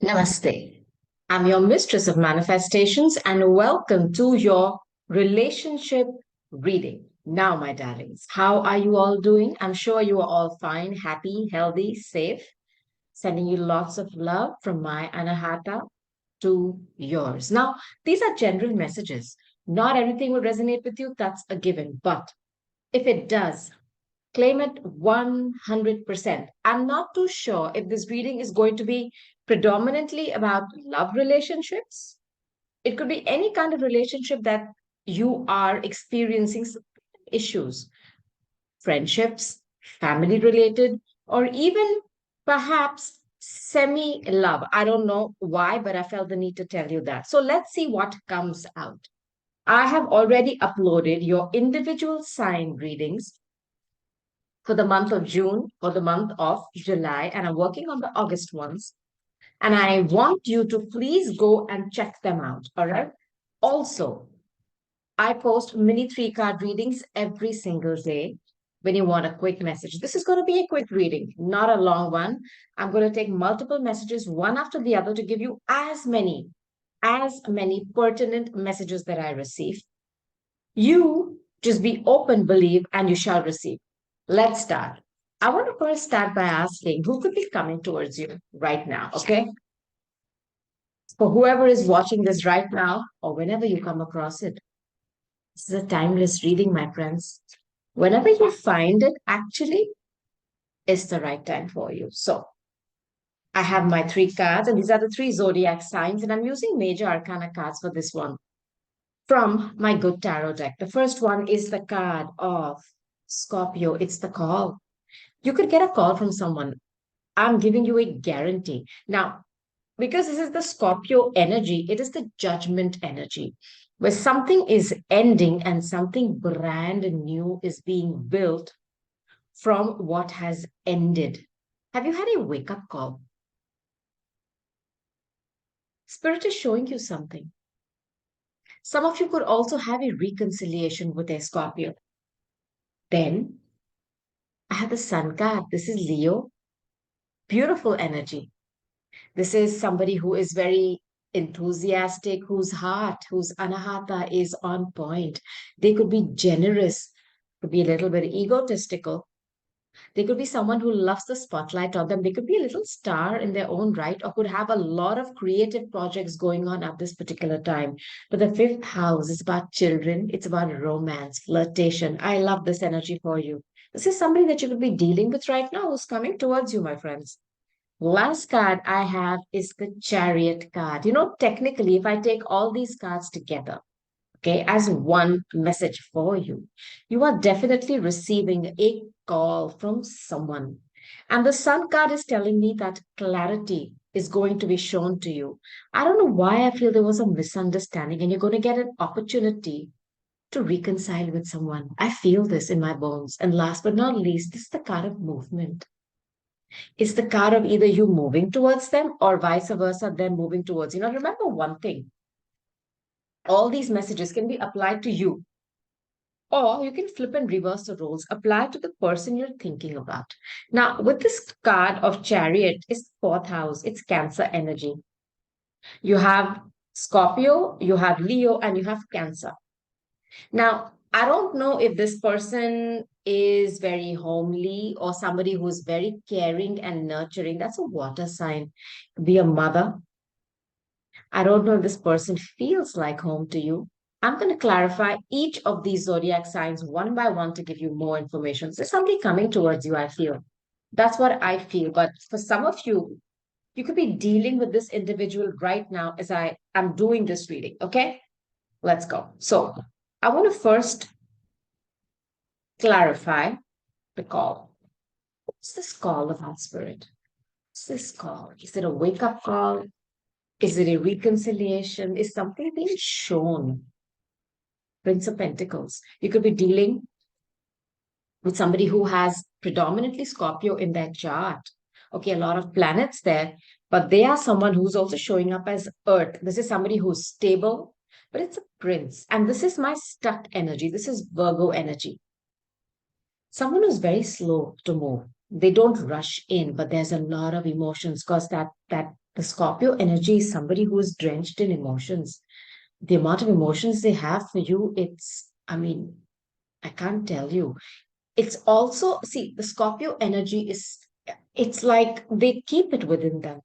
Namaste. I'm your mistress of manifestations and welcome to your relationship reading. Now, my darlings, how are you all doing? I'm sure you are all fine, happy, healthy, safe. Sending you lots of love from my Anahata to yours. Now, these are general messages. Not everything will resonate with you, that's a given. But if it does, claim it 100%. I'm not too sure if this reading is going to be predominantly about love relationships. It could be any kind of relationship that you are experiencing some issues, friendships, family related, or even perhaps semi love. I don't know why, but I felt the need to tell you that. So let's see what comes out. I have already uploaded your individual sign readings for the month of June, for the month of July, and I'm working on the August ones. And I want you to please go and check them out. All right. Also, I post mini three card readings every single day when you want a quick message. This is going to be a quick reading, not a long one. I'm going to take multiple messages one after the other to give you as many pertinent messages that I receive. You just be open, believe, and you shall receive. Let's start. I want to first start by asking who could be coming towards you right now, okay? For whoever is watching this right now or whenever you come across it, this is a timeless reading, my friends. Whenever you find it, actually, it's the right time for you. So I have my three cards, and these are the three zodiac signs, and I'm using major arcana cards for this one from my good tarot deck. The first one is the card of Scorpio. It's the call. You could get a call from someone. I'm giving you a guarantee. Now, because this is the Scorpio energy, it is the judgment energy, where something is ending and something brand new is being built from what has ended. Have you had a wake up call? Spirit is showing you something. Some of you could also have a reconciliation with a Scorpio. Then I have the Sun card. This is Leo. Beautiful energy. This is somebody who is very enthusiastic, whose heart, whose anahata is on point. They could be generous, could be a little bit egotistical. They could be someone who loves the spotlight on them. They could be a little star in their own right, or could have a lot of creative projects going on at this particular time. But the fifth house is about children, it's about romance, flirtation. I love this energy for you. This is somebody that you could be dealing with right now who's coming towards you, my friends. Last card I have is the Chariot card. Technically, if I take all these cards together, okay, as one message for you, you are definitely receiving a call from someone. And the Sun card is telling me that clarity is going to be shown to you. I don't know why I feel there was a misunderstanding, and you're going to get an opportunity to reconcile with someone. I feel this in my bones. And last but not least, this is the card of movement. It's the card of either you moving towards them or vice versa, them moving towards you. Now, remember one thing, all these messages can be applied to you, or you can flip and reverse the roles, apply to the person you're thinking about. Now, with this card of Chariot, it's fourth house, it's Cancer energy. You have Scorpio, you have Leo, and you have Cancer. Now, I don't know if this person is very homely or somebody who's very caring and nurturing. That's a water sign. Be a mother. I don't know if this person feels like home to you. I'm going to clarify each of these zodiac signs one by one to give you more information. So, there's somebody coming towards you, I feel. That's what I feel. But for some of you, you could be dealing with this individual right now as I am doing this reading. Okay, let's go. So, I want to first clarify the call. What's this call about, Spirit? What's this call? Is it a wake up call? Is it a reconciliation? Is something being shown? Prince of Pentacles. You could be dealing with somebody who has predominantly Scorpio in their chart. Okay, a lot of planets there, but they are someone who's also showing up as Earth. This is somebody who's stable, but it's a prince. And this is my stuck energy. This is Virgo energy. Someone who's very slow to move. They don't rush in, but there's a lot of emotions because that the Scorpio energy is somebody who is drenched in emotions. The amount of emotions they have for you, it's, I mean, I can't tell you. It's also, see, the Scorpio energy is, it's like they keep it within them.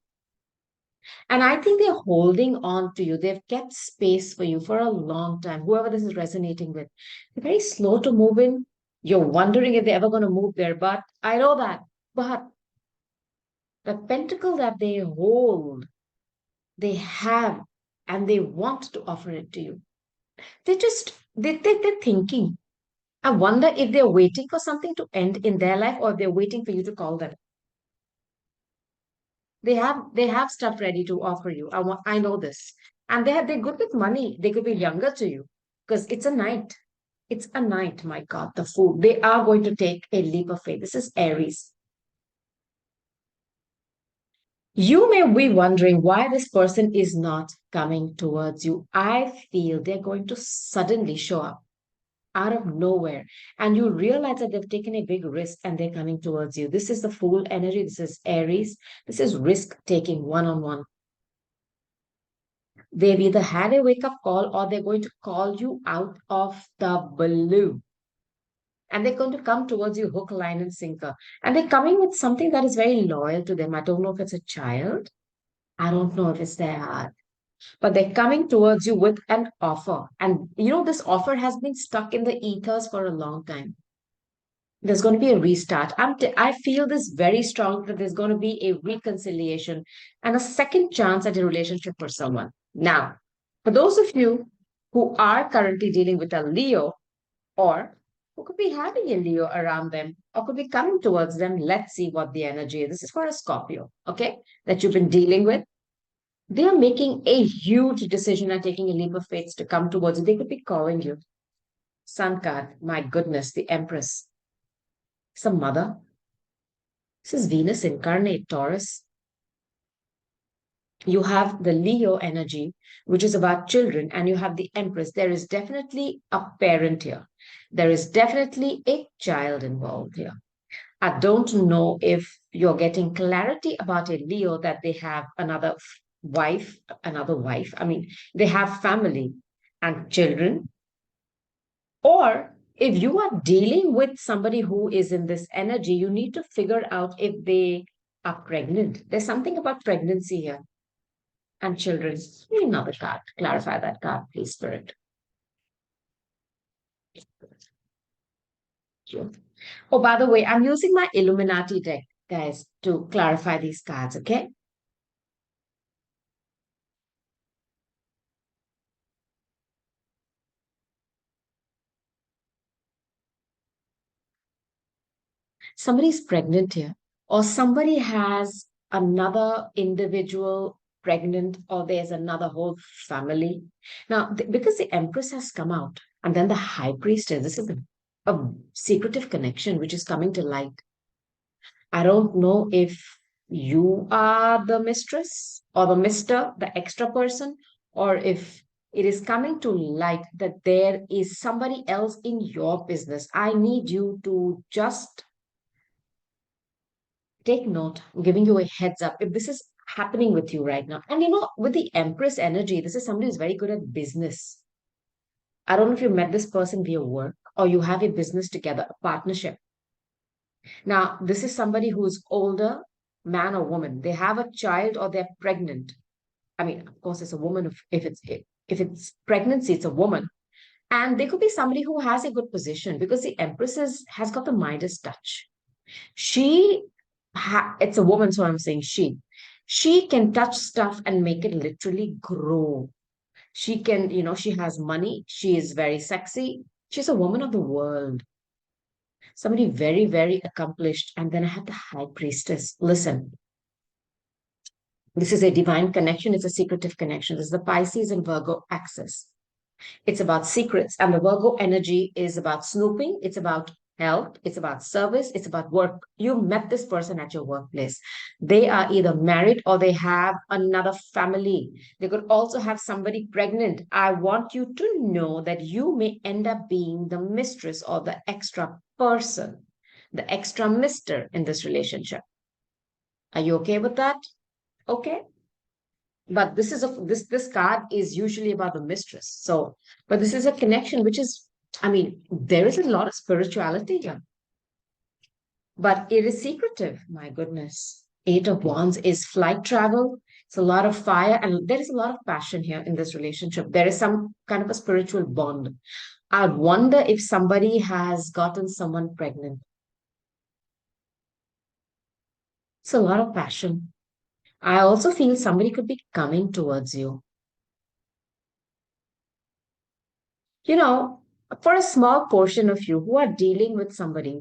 And I think they're holding on to you. They've kept space for you for a long time, whoever this is resonating with. They're very slow to move in. You're wondering if they're ever going to move there, but I know that. But the pentacle that they hold, they have, and they want to offer it to you. They're thinking. I wonder if they're waiting for something to end in their life or if they're waiting for you to call them. They have stuff ready to offer you. I know this. And they're good with money. They could be younger to you because it's a night. It's a night, my God, the food. They are going to take a leap of faith. This is Aries. You may be wondering why this person is not coming towards you. I feel they're going to suddenly show up out of nowhere, and you realize that they've taken a big risk and they're coming towards you. This is the Fool energy. This is Aries. This is risk taking one on one. They've either had a wake up call or they're going to call you out of the blue. And they're going to come towards you hook, line, and sinker. And they're coming with something that is very loyal to them. I don't know if it's a child. I don't know if it's their heart. But they're coming towards you with an offer. And this offer has been stuck in the ethers for a long time. There's going to be a restart. I feel this very strong that there's going to be a reconciliation and a second chance at a relationship for someone. Now, for those of you who are currently dealing with a Leo or who could be having a Leo around them or could be coming towards them, let's see what the energy is. This is for a Scorpio, okay, that you've been dealing with. They are making a huge decision and taking a leap of faith to come towards you. They could be calling you. Sun card, my goodness, the Empress. Some mother. This is Venus incarnate Taurus. You have the Leo energy, which is about children, and you have the Empress. There is definitely a parent here. There is definitely a child involved here. I don't know if you're getting clarity about a Leo that they have another wife. I mean, they have family and children, or if you are dealing with somebody who is in this energy, you need to figure out if they are pregnant. There's something about pregnancy here and children. Read another card. Clarify that card, please, Spirit. Sure. Oh, by the way, I'm using my Illuminati deck, guys, to clarify these cards, okay? Somebody's pregnant here, or somebody has another individual pregnant, or there's another whole family. Now, because the Empress has come out, and then the High Priestess, this is a secretive connection which is coming to light. I don't know if you are the mistress or the mister, the extra person, or if it is coming to light that there is somebody else in your business. I need you to just take note. I'm giving you a heads up if this is happening with you right now. And with the Empress energy, this is somebody who's very good at business. I don't know if you met this person via work or you have a business together, a partnership. Now, this is somebody who's older, man or woman. They have a child or they're pregnant. I mean, of course, it's a woman. If it's pregnancy, it's a woman. And they could be somebody who has a good position because the Empress has got the Midas touch. It's a woman, so I'm saying she can touch stuff and make it literally grow. She can, she has money. She is very sexy. She's a woman of the world, somebody very, very accomplished. And then I have the High Priestess. Listen, this is a divine connection. It's a secretive connection. This is the Pisces and Virgo axis. It's about secrets. And the Virgo energy is about snooping. It's about help. It's about service. It's about work. You met this person at your workplace. They are either married or they have another family. They could also have somebody pregnant. I want you to know that you may end up being the mistress or the extra person. the extra mister in this relationship. Are you okay with that? Okay. But this card is usually about the mistress. So, but this is a connection which is, I mean, there is a lot of spirituality here, but it is secretive. My goodness. Eight of Wands is flight travel. It's a lot of fire, and there is a lot of passion here in this relationship. There is some kind of a spiritual bond. I wonder if somebody has gotten someone pregnant. It's a lot of passion. I also feel somebody could be coming towards you. You know, for a small portion of you who are dealing with somebody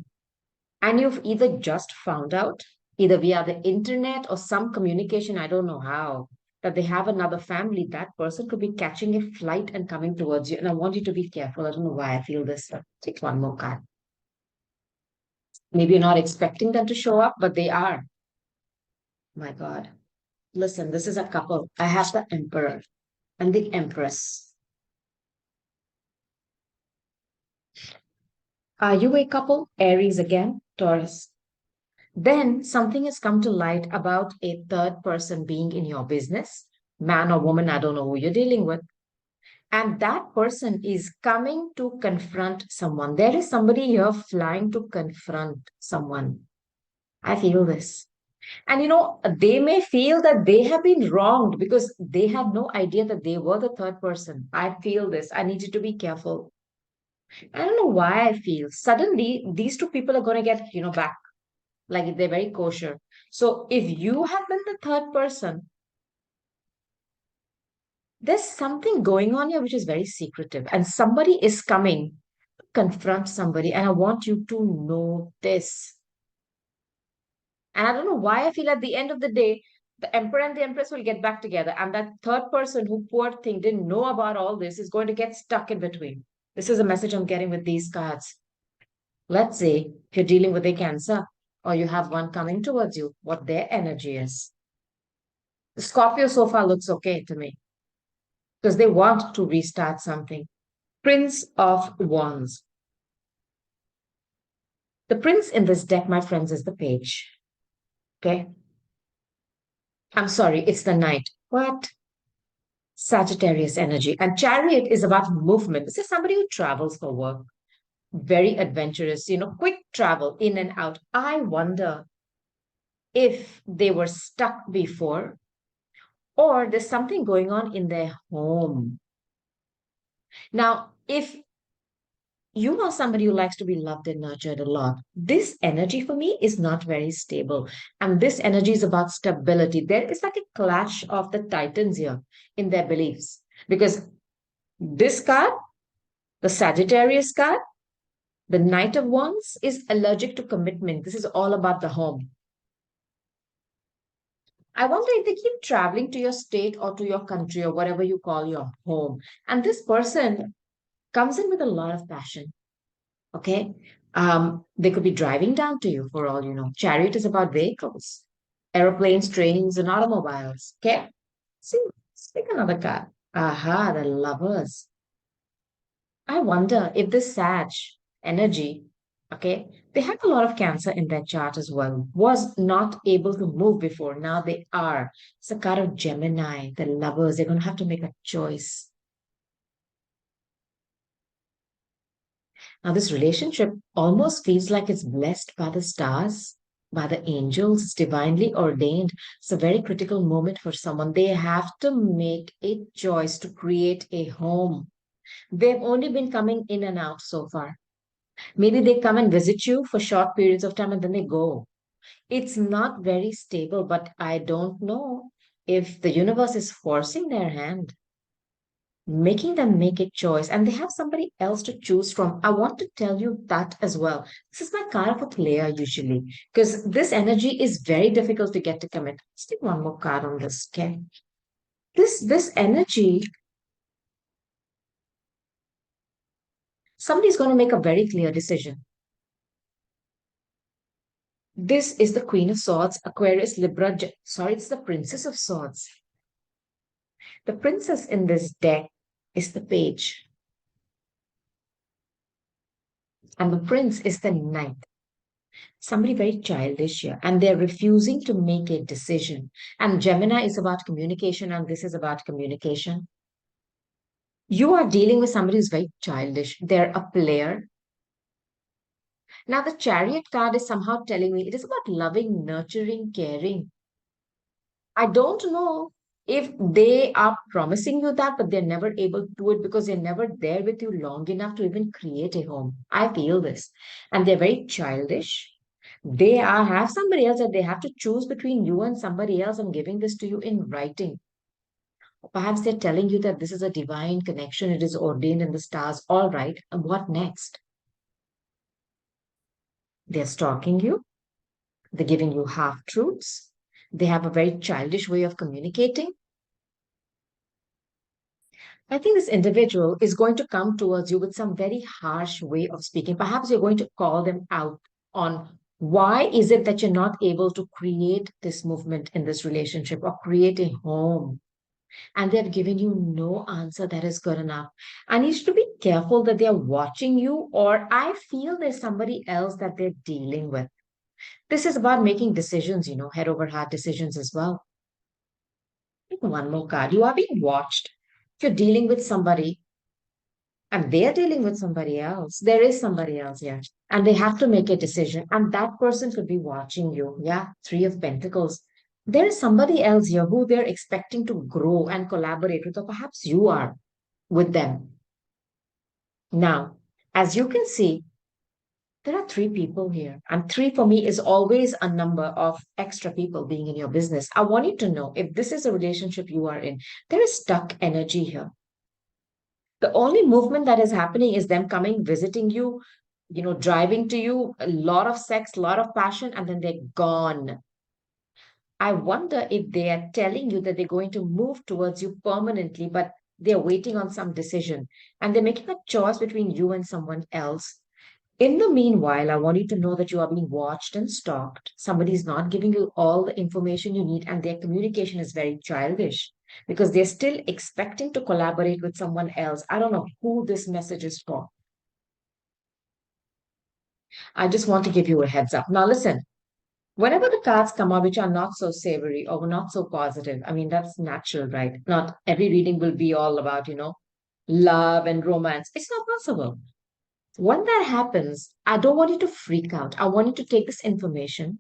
and you've either just found out, either via the internet or some communication, I don't know how, that they have another family, that person could be catching a flight and coming towards you. And I want you to be careful. I don't know why I feel this. Take one more card. Maybe you're not expecting them to show up, but they are. My God. Listen, this is a couple. I have the Emperor and the Empress. Are you a couple? Aries again, Taurus. Then something has come to light about a third person being in your business, man or woman, I don't know who you're dealing with. And that person is coming to confront someone. There is somebody here flying to confront someone. I feel this. And they may feel that they have been wronged because they had no idea that they were the third person. I feel this. I need you to be careful. I don't know why I feel. Suddenly, these two people are going to get, back. Like they're very kosher. So if you have been the third person, there's something going on here which is very secretive, and somebody is coming to confront somebody, and I want you to know this. And I don't know why I feel at the end of the day, the emperor and the empress will get back together, and that third person who poor thing didn't know about all this is going to get stuck in between. This is a message I'm getting with these cards. Let's say if you're dealing with a cancer or you have one coming towards you, what their energy is. The Scorpio so far looks okay to me because they want to restart something. Prince of Wands. The prince in this deck, my friends, is the page. Okay. I'm sorry, it's the knight. What? Sagittarius energy. And chariot is about movement. This is somebody who travels for work. Very adventurous, quick travel in and out. I wonder if they were stuck before or there's something going on in their home. Now, if you are somebody who likes to be loved and nurtured a lot. This energy for me is not very stable. And this energy is about stability. There is like a clash of the titans here in their beliefs. Because this card, the Sagittarius card, the Knight of Wands, is allergic to commitment. This is all about the home. I wonder if they keep traveling to your state or to your country or whatever you call your home. And this person comes in with a lot of passion. Okay. They could be driving down to you for all you know. Chariot is about vehicles, aeroplanes, trains, and automobiles. Okay. See, let's pick another card. Aha, the lovers. I wonder if this Sag energy, okay, they have a lot of cancer in their chart as well, was not able to move before. Now they are. It's a card of Gemini, the lovers. They're going to have to make a choice. Now, this relationship almost feels like it's blessed by the stars, by the angels, it's divinely ordained. It's a very critical moment for someone. They have to make a choice to create a home. They've only been coming in and out so far. Maybe they come and visit you for short periods of time and then they go. It's not very stable, but I don't know if the universe is forcing their hand, making them make a choice, and they have somebody else to choose from. I want to tell you that as well. This is my card of a player usually, because this energy is very difficult to get to commit. Let's take one more card on this, okay? This energy, somebody's going to make a very clear decision. This is the Queen of Swords, Aquarius, Libra, sorry, it's the Princess of Swords. The princess in this deck is the page, and the prince is the knight. Somebody very childish here, and they're refusing to make a decision. And Gemini is about communication, and this is about communication. You are dealing with somebody who's very childish. They're a player. Now, the chariot card is somehow telling me it is about loving, nurturing, caring. I don't know if they are promising you that, but they're never able to do it because they're never there with you long enough to even create a home. I feel this. And they're very childish. They are have somebody else that they have to choose between you and somebody else. I'm giving this to you in writing. Perhaps they're telling you that this is a divine connection, it is ordained in the stars. All right. And what next? They're stalking you, they're giving you half truths, they have a very childish way of communicating. I think this individual is going to come towards you with some very harsh way of speaking. Perhaps you're going to call them out on why is it that you're not able to create this movement in this relationship or create a home, and they've given you no answer that is good enough. I need you to be careful that they're watching you, or I feel there's somebody else that they're dealing with. This is about making decisions, head over heart decisions as well. One more card. You are being watched. If you're dealing with somebody and they're dealing with somebody else, there is somebody else here. And they have to make a decision. And that person could be watching you. Yeah, Three of Pentacles. There is somebody else here who they're expecting to grow and collaborate with, or perhaps you are with them. Now, as you can see, there are three people here. And three for me is always a number of extra people being in your business. I want you to know if this is a relationship you are in, there is stuck energy here. The only movement that is happening is them coming, visiting you, driving to you, a lot of sex, a lot of passion, and then they're gone. I wonder if they are telling you that they're going to move towards you permanently, but they're waiting on some decision and they're making a choice between you and someone else. In the meanwhile, I want you to know that you are being watched and stalked. Somebody is not giving you all the information you need, and their communication is very childish because they're still expecting to collaborate with someone else. I don't know who this message is for. I just want to give you a heads up. Now, listen, whenever the cards come out which are not so savory or not so positive, I mean, that's natural, right? Not every reading will be all about, love and romance. It's not possible. When that happens, I don't want you to freak out. I want you to take this information,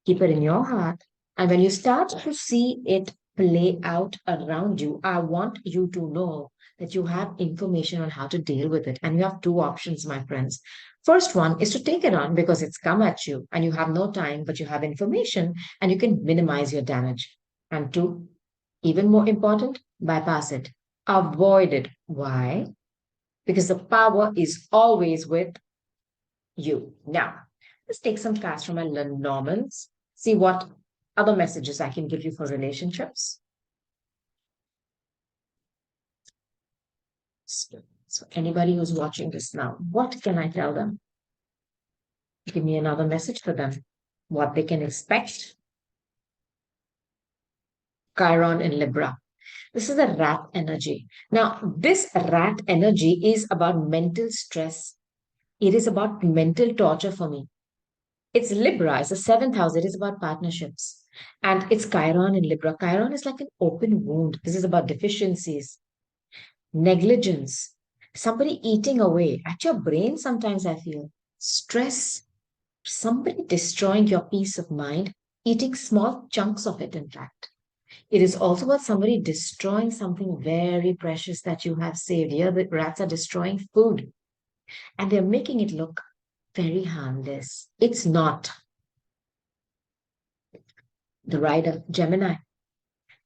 keep it in your heart, and when you start to see it play out around you, I want you to know that you have information on how to deal with it. And you have two options, my friends. First one is to take it on because it's come at you and you have no time, but you have information and you can minimize your damage. And two, even more important, bypass it. Avoid it. Why? Because the power is always with you. Now, let's take some cards from my Lenormands, see what other messages I can give you for relationships. So, anybody who's watching this now, what can I tell them? Give me another message for them. What they can expect. Chiron in Libra. This is a rat energy. Now, this rat energy is about mental stress. It is about mental torture for me. It's Libra, it's the seventh house. It is about partnerships. And it's Chiron in Libra. Chiron is like an open wound. This is about deficiencies, negligence, somebody eating away at your brain. Sometimes I feel stress, somebody destroying your peace of mind, eating small chunks of it, in fact. It is also about somebody destroying something very precious that you have saved. Here, the rats are destroying food and they're making it look very harmless. It's not. The rider, Gemini.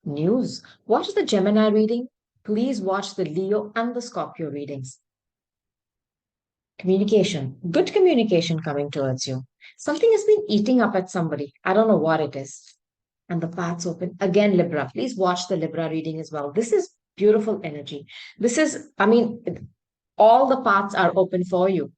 News. Watch the Gemini reading. Please watch the Leo and the Scorpio readings. Communication. Good communication coming towards you. Something has been eating up at somebody. I don't know what it is. And the path's open. Again, Libra. Please watch the Libra reading as well. This is beautiful energy. This is, I mean, all the paths are open for you.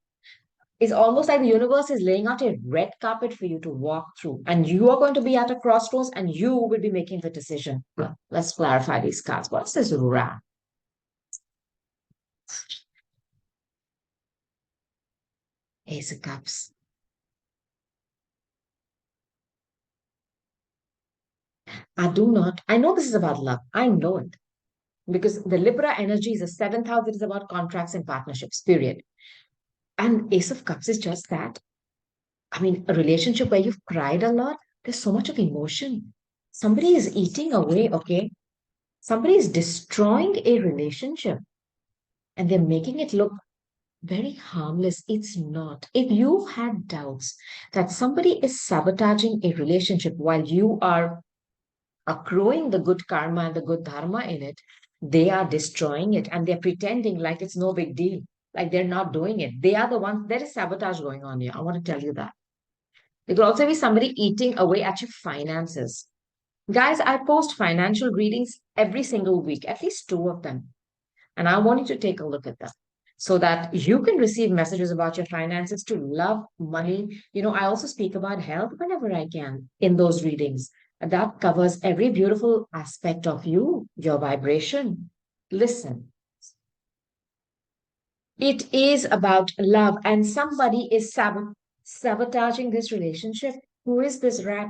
It's almost like the universe is laying out a red carpet for you to walk through. And you are going to be at a crossroads and you will be making the decision. Well, let's clarify these cards. What's this Ra? Ace of Cups. I do not. I know this is about love. I know it. Because the Libra energy is the seventh house. It is about contracts and partnerships, period. And Ace of Cups is just that. I mean, a relationship where you've cried a lot, there's so much of emotion. Somebody is eating away, okay? Somebody is destroying a relationship and they're making it look very harmless. It's not. If you had doubts that somebody is sabotaging a relationship while you are accruing the good karma and the good dharma in it, they are destroying it and they're pretending like it's no big deal, like they're not doing it. They are the ones, there is sabotage going on here. I want to tell you that. There could also be somebody eating away at your finances. Guys, I post financial readings every single week, at least two of them. And I want you to take a look at them so that you can receive messages about your finances to love money. I also speak about health whenever I can in those readings. And that covers every beautiful aspect of you, your vibration. Listen, it is about love, and somebody is sabotaging this relationship. Who is this rat?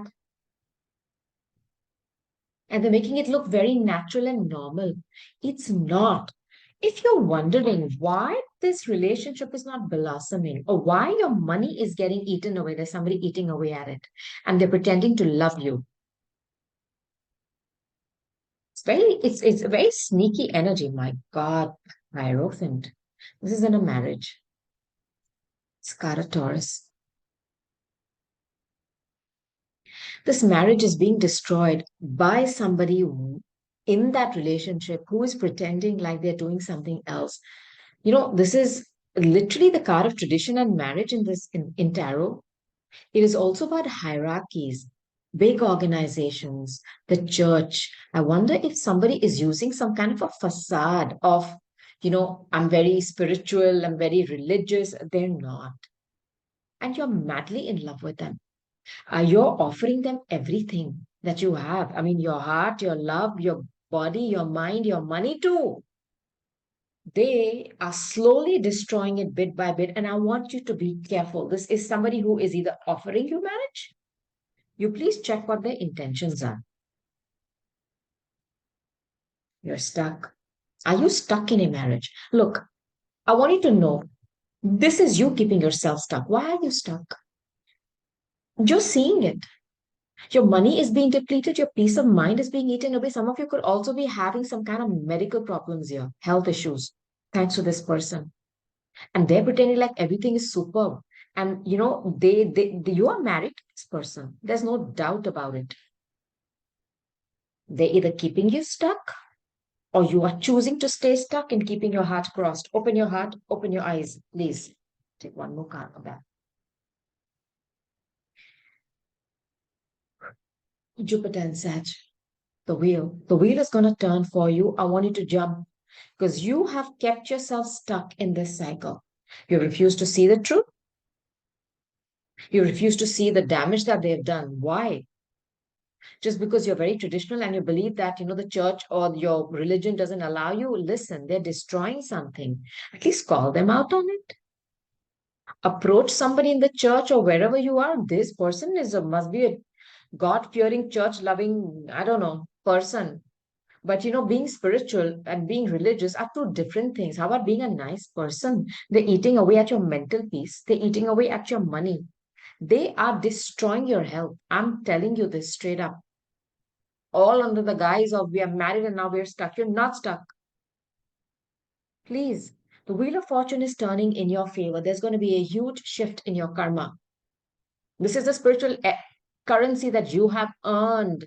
And they're making it look very natural and normal. It's not. If you're wondering why this relationship is not blossoming or why your money is getting eaten away, there's somebody eating away at it and they're pretending to love you. It's a very sneaky energy. My God, Hierophant. This is in a marriage. It's got a Taurus. This marriage is being destroyed by somebody in that relationship who is pretending like they're doing something else. This is literally the card of tradition and marriage in tarot. It is also about hierarchies, big organizations, the church. I wonder if somebody is using some kind of a facade of, I'm very spiritual, I'm very religious. They're not. And you're madly in love with them. You're offering them everything that you have. I mean, your heart, your love, your body, your mind, your money too. They are slowly destroying it bit by bit. And I want you to be careful. This is somebody who is either offering you marriage. You please check what their intentions are. You're stuck. Are you stuck in a marriage? Look, I want you to know this is you keeping yourself stuck. Why are you stuck? Just seeing it. Your money is being depleted, your peace of mind is being eaten away. Some of you could also be having some kind of medical problems here, health issues, thanks to this person. And they're pretending like everything is superb. And you are married to this person. There's no doubt about it. They're either keeping you stuck or you are choosing to stay stuck and keeping your heart crossed. Open your heart, open your eyes, please. Take one more card of that. Jupiter and Sag, the wheel. The wheel is going to turn for you. I want you to jump because you have kept yourself stuck in this cycle. You refuse to see the truth. You refuse to see the damage that they've done. Why? Just because you're very traditional and you believe that, the church or your religion doesn't allow you. Listen, they're destroying something. At least call them out on it. Approach somebody in the church or wherever you are. This person must be a God-fearing, church-loving, I don't know, person. But being spiritual and being religious are two different things. How about being a nice person? They're eating away at your mental peace. They're eating away at your money. They are destroying your health. I'm telling you this straight up. All under the guise of we are married and now we're stuck. You're not stuck. Please. The wheel of fortune is turning in your favor. There's going to be a huge shift in your karma. This is the spiritual currency that you have earned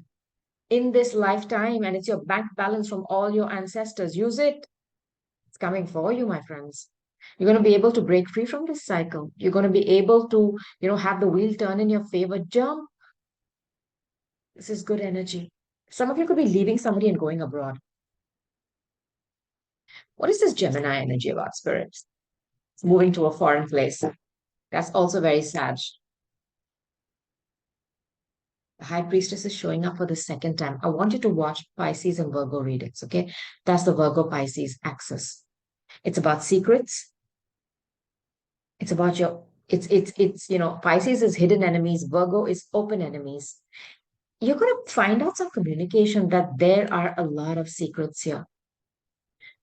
in this lifetime, and it's your bank balance from all your ancestors. Use it. It's coming for you, my friends. You're going to be able to break free from this cycle. You're going to be able to, have the wheel turn in your favor. Jump. This is good energy. Some of you could be leaving somebody and going abroad. What is this Gemini energy about, spirits? Moving to a foreign place. That's also very sad. The High Priestess is showing up for the second time. I want you to watch Pisces and Virgo readings, okay? That's the Virgo Pisces axis. It's about secrets. It's about it's Pisces is hidden enemies, Virgo is open enemies. You're going to find out some communication that there are a lot of secrets here.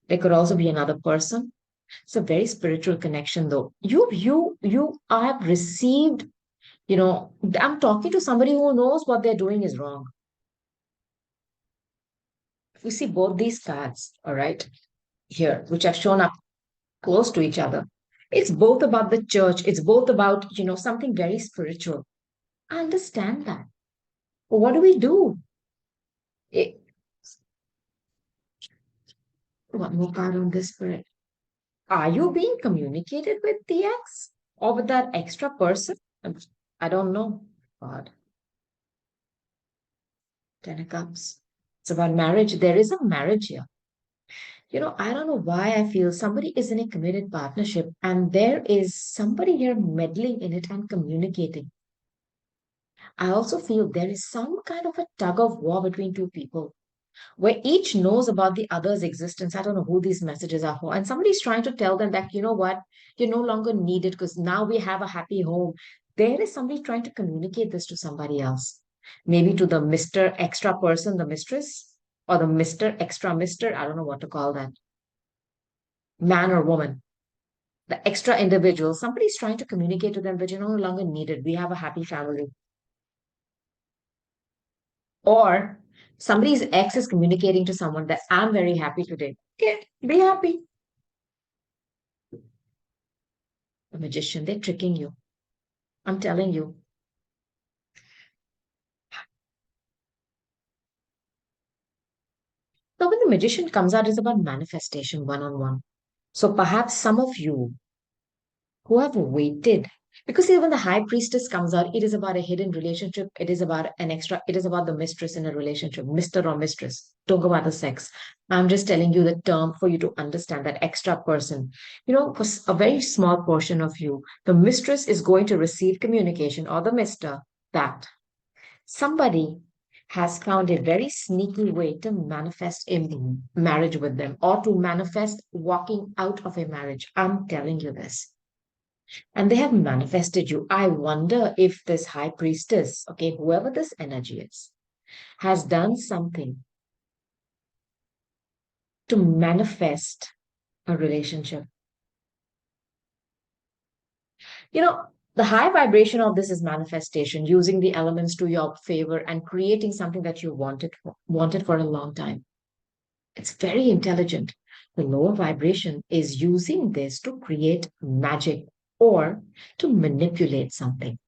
There could also be another person. It's a very spiritual connection, though. I have received, I'm talking to somebody who knows what they're doing is wrong. If you see both these cards, all right, here, which have shown up close to each other, it's both about the church. It's both about, something very spiritual. I understand that. But what do we do? It, one more card on this spirit. Are you being communicated with the ex or with that extra person? I don't know. God, Ten of Cups. It's about marriage. There is a marriage here. I don't know why I feel somebody is in a committed partnership and there is somebody here meddling in it and communicating. I also feel there is some kind of a tug of war between two people where each knows about the other's existence. I don't know who these messages are for. And somebody's trying to tell them that, you know what, you're no longer needed because now we have a happy home. There is somebody trying to communicate this to somebody else. Maybe to the Mr. Extra person, the mistress, or the Mr. Extra Mister. I don't know what to call that. Man or woman. The extra individual. Somebody's trying to communicate to them that you're no longer needed. We have a happy family. Or somebody's ex is communicating to someone that I'm very happy today. Okay, be happy. The magician, they're tricking you. I'm telling you. Now, when the magician comes out, it's about manifestation one on one. So perhaps some of you who have waited, because even the high priestess comes out, it is about a hidden relationship. It is about an extra, it is about the mistress in a relationship, Mr. or mistress. Don't go about the sex. I'm just telling you the term for you to understand that extra person. For a very small portion of you, the mistress is going to receive communication or the mister that somebody has found a very sneaky way to manifest a marriage with them or to manifest walking out of a marriage. I'm telling you this. And they have manifested you. I wonder if this high priestess, okay, whoever this energy is, has done something to manifest a relationship. You know, the high vibration of this is manifestation, using the elements to your favor and creating something that you wanted for a long time. It's very intelligent. The lower vibration is using this to create magic or to manipulate something.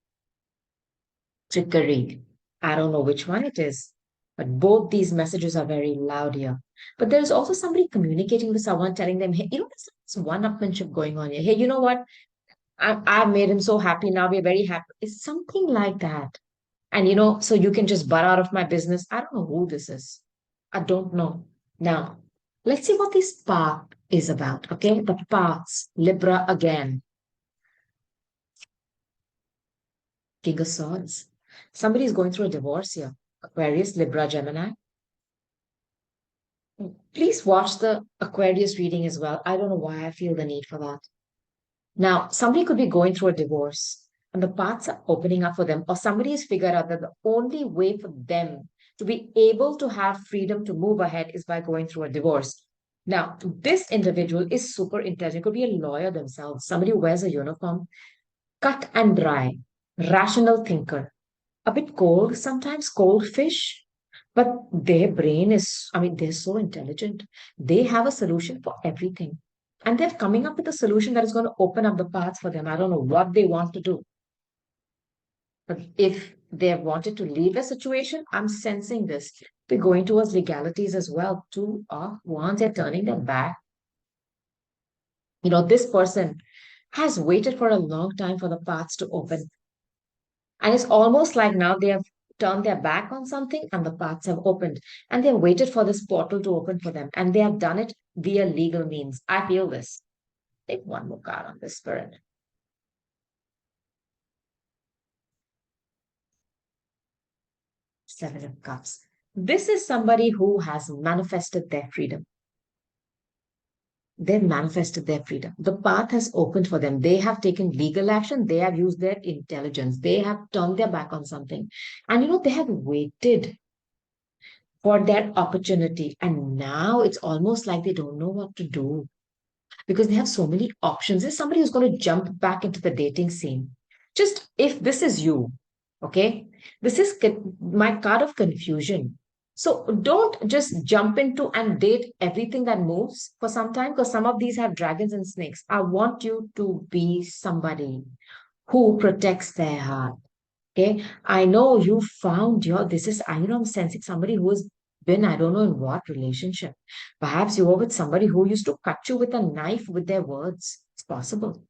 Trickery. I don't know which one it is, but both these messages are very loud here. But there's also somebody communicating with someone, telling them, hey, there's this one-upmanship going on here. Hey, you know what? I've made him so happy. Now we're very happy. It's something like that. And, so you can just butt out of my business. I don't know who this is. I don't know. Now, let's see what this path is about. Okay, the paths, Libra again, King of Swords. Somebody is going through a divorce here. Aquarius, Libra, Gemini. Please watch the Aquarius reading as well. I don't know why I feel the need for that. Now, somebody could be going through a divorce and the paths are opening up for them, or somebody has figured out that the only way for them to be able to have freedom to move ahead is by going through a divorce. Now, this individual is super intelligent, could be a lawyer themselves, somebody who wears a uniform, cut and dry, rational thinker, a bit cold, sometimes cold fish, but their brain is, I mean, they're so intelligent. They have a solution for everything. And they're coming up with a solution that is going to open up the paths for them. I don't know what they want to do. But if they have wanted to leave a situation, I'm sensing this. They're going towards legalities as well. Two of wands, they're turning their back. This person has waited for a long time for the paths to open. And it's almost like now they have turned their back on something and the paths have opened. And they have waited for this portal to open for them. And they have done it via legal means. I feel this. Take one more card on this spirit. Seven of Cups. This is somebody who has manifested their freedom. They've manifested their freedom. The path has opened for them. They have taken legal action. They have used their intelligence. They have turned their back on something. And they have waited for their opportunity. And now it's almost like they don't know what to do because they have so many options. There's somebody who's going to jump back into the dating scene. Just if this is you, okay, this is my card of confusion. So don't just jump into and date everything that moves for some time because some of these have dragons and snakes. I want you to be somebody who protects their heart. Okay. I know you found this is, I'm sensing somebody who has been, I don't know in what relationship. Perhaps you were with somebody who used to cut you with a knife with their words. It's possible.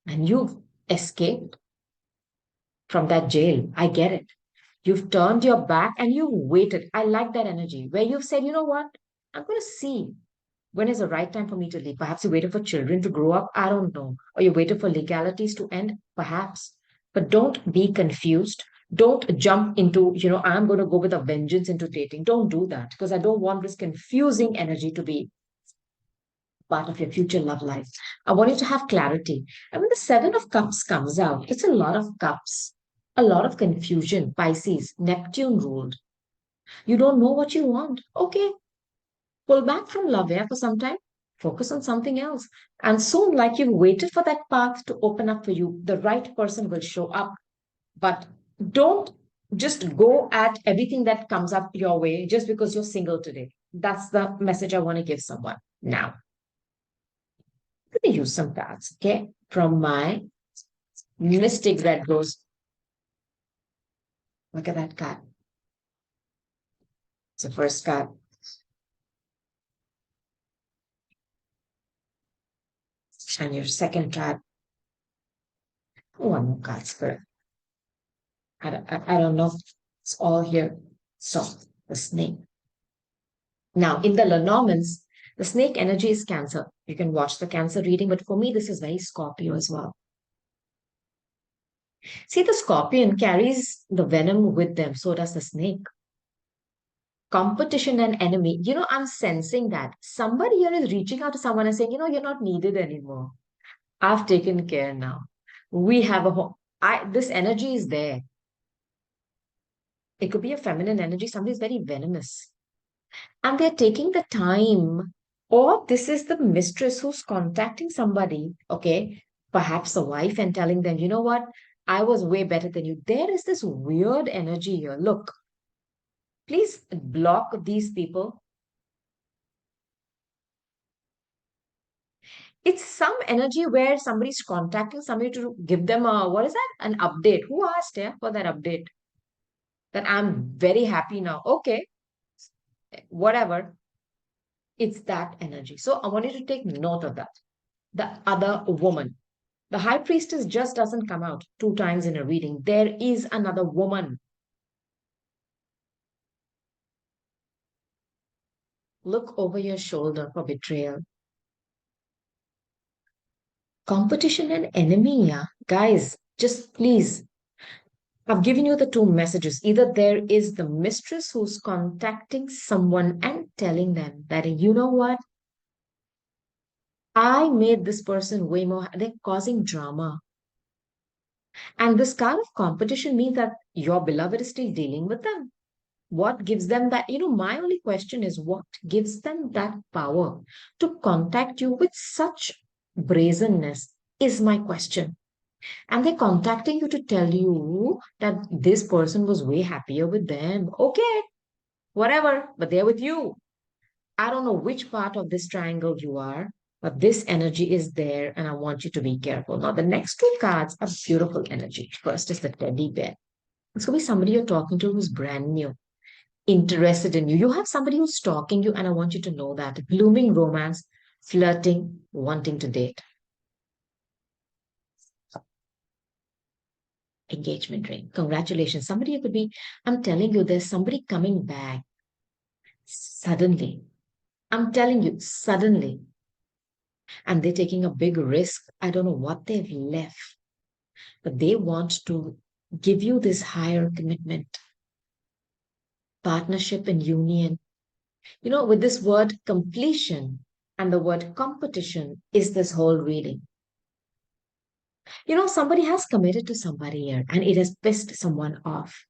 And you've escaped from that jail. I get it. You've turned your back and you've waited. I like that energy where you've said, you know what? I'm going to see when is the right time for me to leave. Perhaps you waited for children to grow up. I don't know. Or you waited for legalities to end. Perhaps. But don't be confused. Don't jump into, I'm going to go with a vengeance into dating. Don't do that because I don't want this confusing energy to be part of your future love life. I want you to have clarity. And when the Seven of Cups comes out, it's a lot of cups, a lot of confusion. Pisces, Neptune ruled. You don't know what you want. Okay, pull back from love here for some time. Focus on something else. And soon, like you've waited for that path to open up for you, the right person will show up. But don't just go at everything that comes up your way just because you're single today. That's the message I want to give someone now. Let me use some cards, okay? From my Mystic Red Rose. Look at that card. It's the first card. And your second card. One more card, Spirit. I don't know. It's all here. So, the snake. Now, in the Lenormands, the snake energy is Cancer. You can watch the Cancer reading, but for me, this is very Scorpio as well. See, the scorpion carries the venom with them, so does the snake. Competition and enemy. I'm sensing that somebody here is reaching out to someone and saying, you're not needed anymore. I've taken care now. We have a home. This energy is there. It could be a feminine energy. Somebody's very venomous. And they're taking the time. Or this is the mistress who's contacting somebody, okay, perhaps a wife, and telling them, you know what? I was way better than you. There is this weird energy here. Look, please block these people. It's some energy where somebody's contacting somebody to give them a, what is that? An update. Who asked for that update? That I'm very happy now. Okay, whatever. It's that energy. So I want you to take note of that. The other woman. The high priestess just doesn't come out two times in a reading. There is another woman. Look over your shoulder for betrayal. Competition and enemy, yeah. Guys, just please. I've given you the two messages. Either there is the mistress who's contacting someone and telling them that, you know what? I made this person way more, they're causing drama. And this kind of competition means that your beloved is still dealing with them. What gives them that? My only question is what gives them that power to contact you with such brazenness is my question. And they're contacting you to tell you that this person was way happier with them. Okay, whatever, but they're with you. I don't know which part of this triangle you are, but this energy is there, and I want you to be careful. Now, the next two cards are beautiful energy. First is the teddy bear. It's going to be somebody you're talking to who's brand new, interested in you. You have somebody who's stalking you, and I want you to know that. Blooming romance, flirting, wanting to date. Engagement ring. Congratulations. Somebody could be, I'm telling you, there's somebody coming back suddenly. I'm telling you, suddenly. And they're taking a big risk. I don't know what they've left, but they want to give you this higher commitment, partnership, and union. With this word completion, And the word competition is this whole reading. Somebody has committed to somebody here and it has pissed someone off.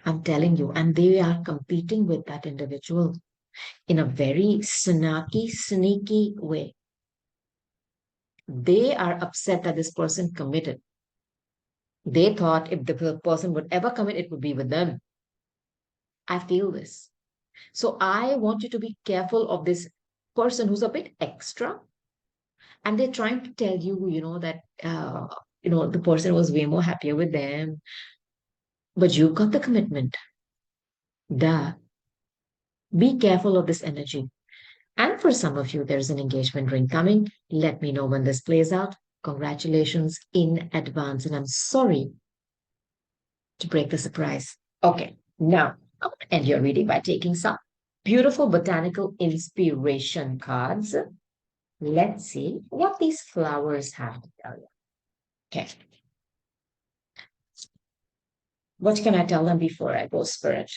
I'm telling you, and they are competing with that individual in a very snarky, sneaky way. They are upset that this person committed. They thought if the person would ever commit, it would be with them. I feel this. So I want you to be careful of this person who's a bit extra, and they're trying to tell you, that the person was way more happier with them, but you got the commitment. Duh. Be careful of this energy. And for some of you, there's an engagement ring coming. Let me know when this plays out. Congratulations in advance. And I'm sorry to break the surprise. Okay, now I'm going to end your reading by taking some beautiful botanical inspiration cards. Let's see what these flowers have to tell you. Okay, what can I tell them before I go, Spirit?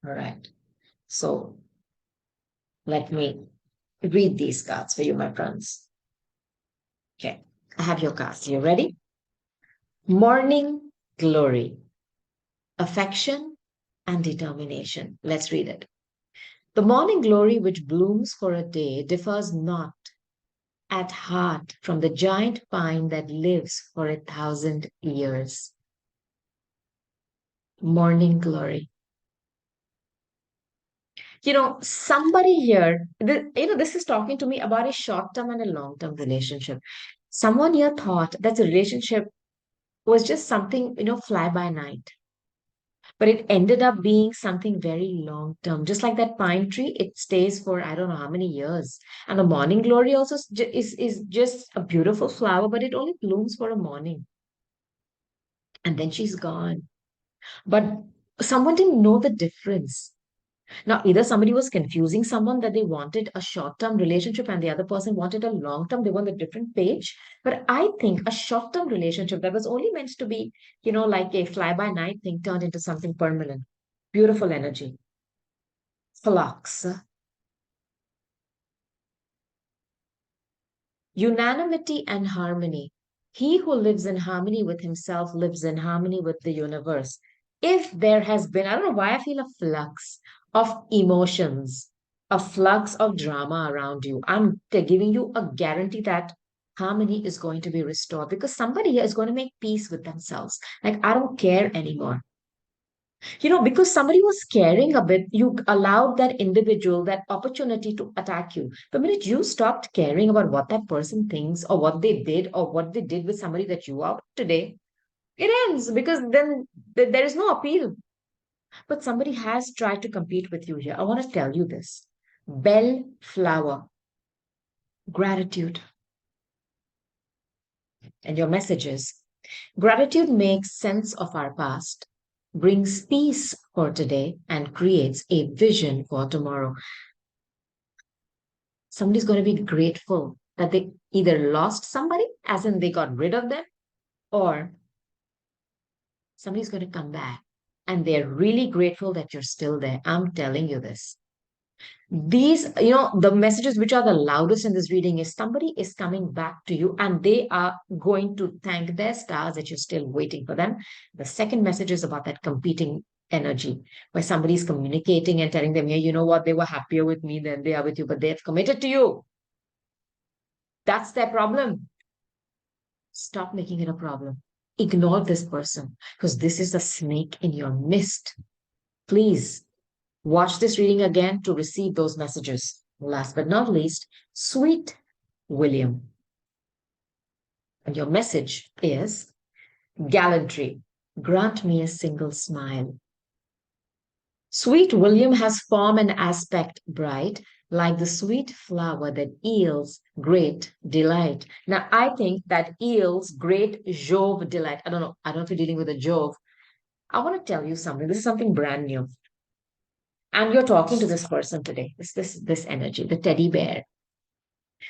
All right, so let me read these cards for you, my friends. Okay, I have your cards. You ready? Morning glory, affection, and determination. Let's read it. The morning glory which blooms for a day differs not at heart from the giant pine that lives for 1,000 years. Morning glory. Somebody here, this is talking to me about a short term and a long term relationship. Someone here thought that the relationship was just something, fly by night. But it ended up being something very long term. Just like that pine tree, it stays for I don't know how many years. And the morning glory also is just a beautiful flower, but it only blooms for a morning. And then she's gone. But someone didn't know the difference. Now, either somebody was confusing someone that they wanted a short term relationship and the other person wanted a long term, they were on a different page. But I think a short term relationship that was only meant to be, like a fly by night thing turned into something permanent. Beautiful energy. Flux. Unanimity and harmony. He who lives in harmony with himself lives in harmony with the universe. If there has been, I don't know why I feel a flux of emotions, a flux of drama around you, I'm giving you a guarantee that harmony is going to be restored because somebody here is going to make peace with themselves. Like, I don't care anymore. Because somebody was caring a bit, you allowed that individual that opportunity to attack you. The minute you stopped caring about what that person thinks or what they did or what they did with somebody that you are with today, it ends because then there is no appeal. But somebody has tried to compete with you here. I want to tell you this. Bell flower, gratitude, and your messages. Gratitude makes sense of our past, brings peace for today, and creates a vision for tomorrow. Somebody's going to be grateful that they either lost somebody, as in they got rid of them, or somebody's going to come back and they're really grateful that you're still there. I'm telling you this. These, the messages which are the loudest in this reading is somebody is coming back to you and they are going to thank their stars that you're still waiting for them. The second message is about that competing energy where somebody's communicating and telling them, hey, you know what, they were happier with me than they are with you, but they've committed to you. That's their problem. Stop making it a problem. Ignore this person because this is a snake in your midst. Please watch this reading again to receive those messages. Last but not least, sweet William. And your message is gallantry. Grant me a single smile. Sweet William has form and aspect bright, like the sweet flower that yields great delight. Now, I think that yields great Jove delight. I don't know if you're dealing with a Jove. I want to tell you something. This is something brand new. And you're talking to this person today. This energy, the teddy bear.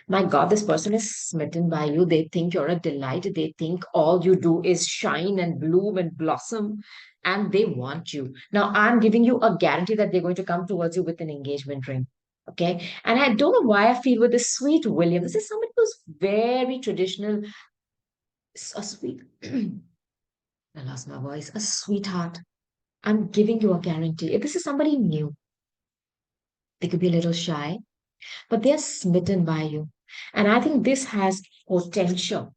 My God, this person is smitten by you. They think you're a delight. They think all you do is shine and bloom and blossom, and they want you. Now, I'm giving you a guarantee that they're going to come towards you with an engagement ring. Okay. And I don't know why I feel with this sweet William. This is somebody who's very traditional, a sweet, I lost my voice, a sweetheart. I'm giving you a guarantee. If this is somebody new, they could be a little shy, but they're smitten by you. And I think this has potential.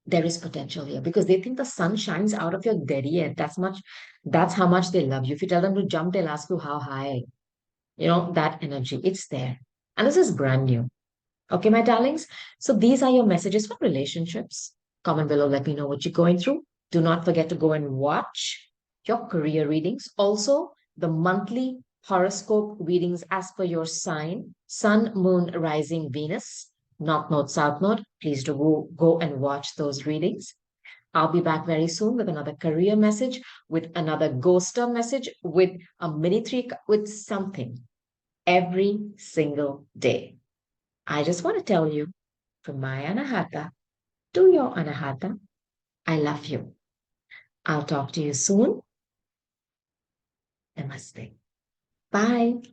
There is potential here because they think the sun shines out of your derriere. That's how much they love you. If you tell them to jump, they'll ask you how high. That energy, it's there. And this is brand new. Okay, my darlings. So these are your messages for relationships. Comment below, let me know what you're going through. Do not forget to go and watch your career readings. Also, the monthly horoscope readings as per your sign, sun, moon, rising, Venus, north node, south node. Please do go and watch those readings. I'll be back very soon with another career message, with another ghoster message, with a mini trick, with something every single day. I just want to tell you from my Anahata to your Anahata, I love you. I'll talk to you soon. Namaste. Bye.